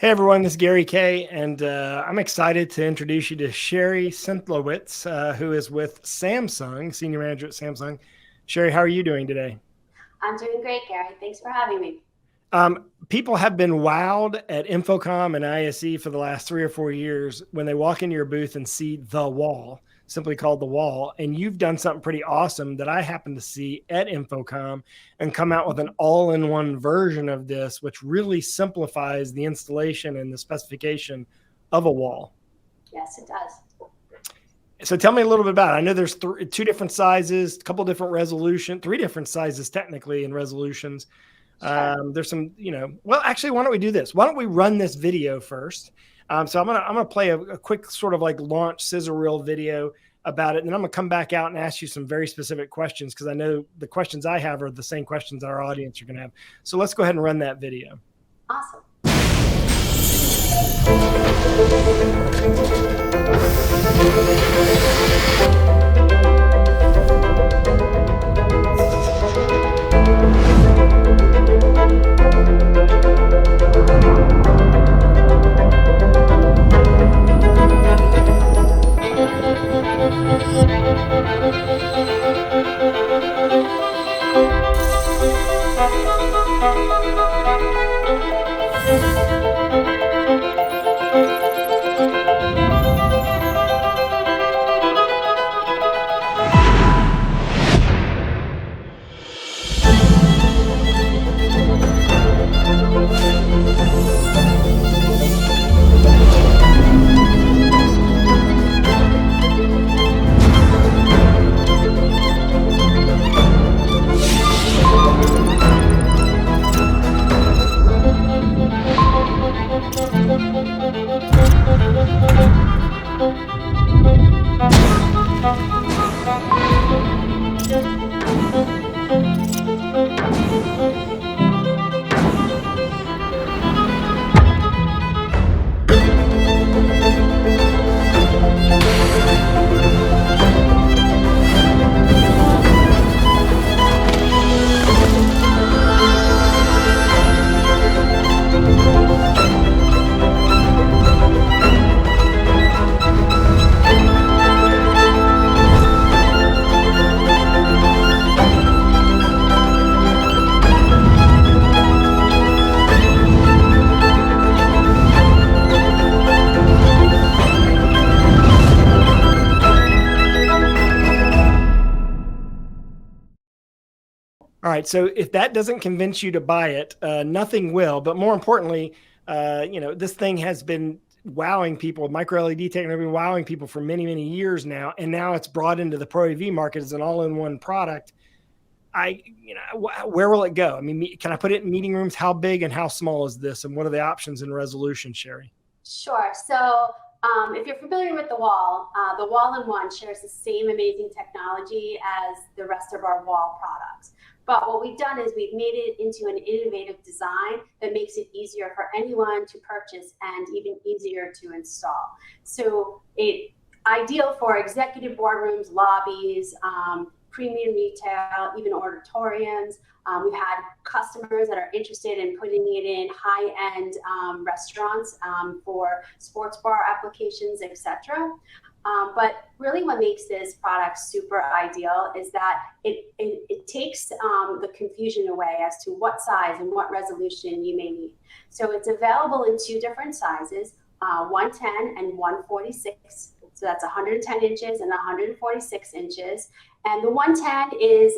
Hey everyone, this is Gary Kay, and I'm excited to introduce you to Sherry Simplowitz, who is with Samsung, Senior Manager at Samsung. Sherry, how are you doing today? I'm doing great, Gary. Thanks for having me. People have been wowed at Infocom and ISE for the last 3 or 4 years when they walk into your booth and see the wall, simply called the wall. And you've done something pretty awesome that I happened to see at Infocom and come out with an all-in-one version of this, which really simplifies the installation and the specification of a wall. Yes, it does. So tell me a little bit about it. I know there's two different sizes, a couple different resolution, three different sizes technically in resolutions. Sure. There's some, well, actually, why don't we do this? Why don't we run this video first? So I'm gonna play a quick sort of like launch scissor reel video about it, and then I'm gonna come back out and ask you some very specific questions because I know the questions I have are the same questions our audience are gonna have. So let's go ahead and run that video. Awesome. All right. So if that doesn't convince you to buy it, nothing will. But more importantly, this thing has been wowing people. Micro LED technology, wowing people for many, many years now, and now it's brought into the Pro AV market as an all-in-one product. Where will it go? I mean, can I put it in meeting rooms? How big and how small is this? And what are the options in resolution, Sherry? Sure. So if you're familiar with the all-in-one shares the same amazing technology as the rest of our wall products. But what we've done is we've made it into an innovative design that makes it easier for anyone to purchase and even easier to install. So it's ideal for executive boardrooms, lobbies, premium retail, even auditoriums. We've had customers that are interested in putting it in high-end restaurants for sports bar applications, etc. But really what makes this product super ideal is that it takes the confusion away as to what size and what resolution you may need. So it's available in two different sizes, 110 and 146. So that's 110 inches and 146 inches. And the 110 is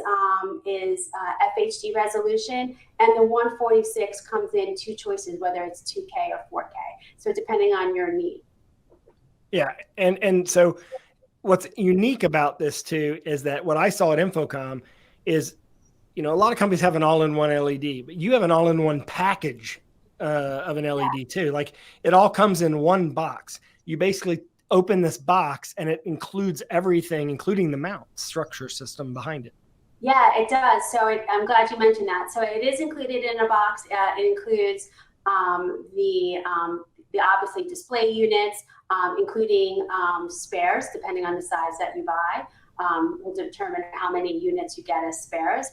FHD resolution, and the 146 comes in two choices, whether it's 2K or 4K. So depending on your need. Yeah, and so what's unique about this too is that what I saw at Infocom is, a lot of companies have an all-in-one LED, but you have an all-in-one package of an LED too. Like it all comes in one box. You basically open this box and it includes everything, including the mount structure system behind it. Yeah, it does. So I'm glad you mentioned that. So it is included in a box. It includes the obviously display units, including spares, depending on the size that you buy. Will determine how many units you get as spares.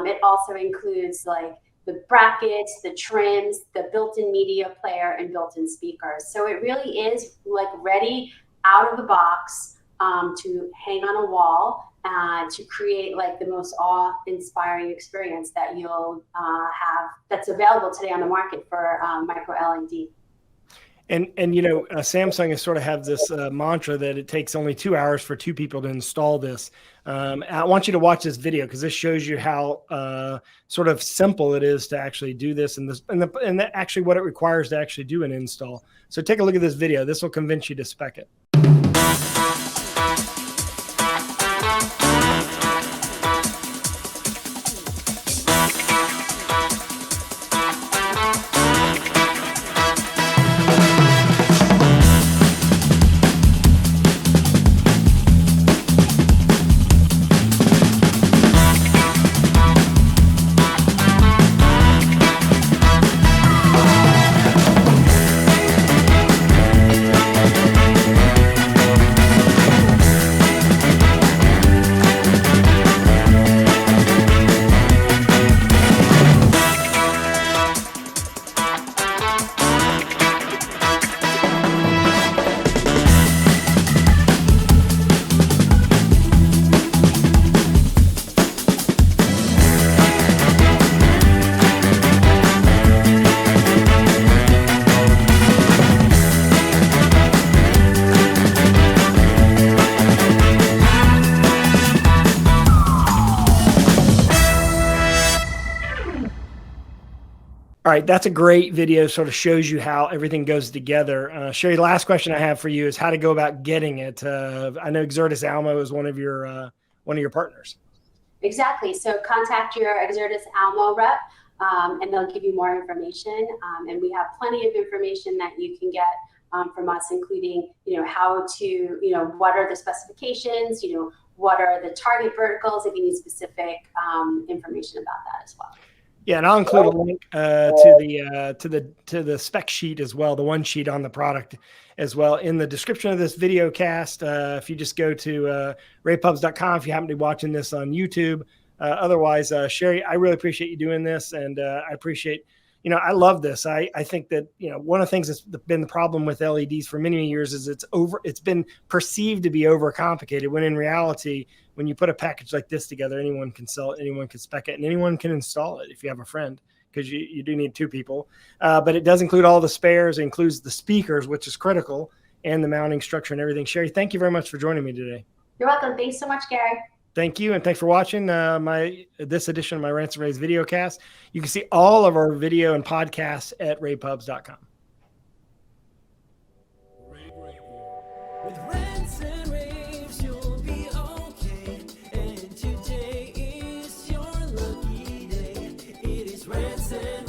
It also includes like the brackets, the trims, the built-in media player, and built-in speakers. So it really is like ready out of the box to hang on a wall, to create like the most awe-inspiring experience that you'll have that's available today on the market for micro LED. And you know, Samsung has sort of have this mantra that it takes only 2 hours for 2 people to install this. I want you to watch this video because this shows you how sort of simple it is to actually do this, and actually what it requires to actually do an install. So take a look at this video. This will convince you to spec it. All right, that's a great video. Sort of shows you how everything goes together. Sherry, last question I have for you is how to go about getting it. I know Exertis Almo is one of your partners. Exactly. So contact your Exertis Almo rep, and they'll give you more information. And we have plenty of information that you can get from us, including how to what are the specifications, what are the target verticals, if you need specific information about that as well. Yeah, and I'll include a link to the spec sheet as well, the one sheet on the product as well in the description of this video cast. If you just go to ravepubs.com, if you happen to be watching this on YouTube. Otherwise, Sherry, I really appreciate you doing this, and I appreciate, I love this. I think that one of the things that's been the problem with LEDs for many years is it's been perceived to be overcomplicated, when in reality, when you put a package like this together, anyone can sell it, anyone can spec it, and anyone can install it if you have a friend, because you do need 2 people. But it does include all the spares. It includes the speakers, which is critical, and the mounting structure and everything. Sherry, thank you very much for joining me today. You're welcome. Thanks so much, Gary. Thank you, and thanks for watching this edition of my Rants and Raves video cast. You can see all of our video and podcasts at ravepubs.com. With Rants and Raves, you'll be okay. And today is your lucky day. It is Rants and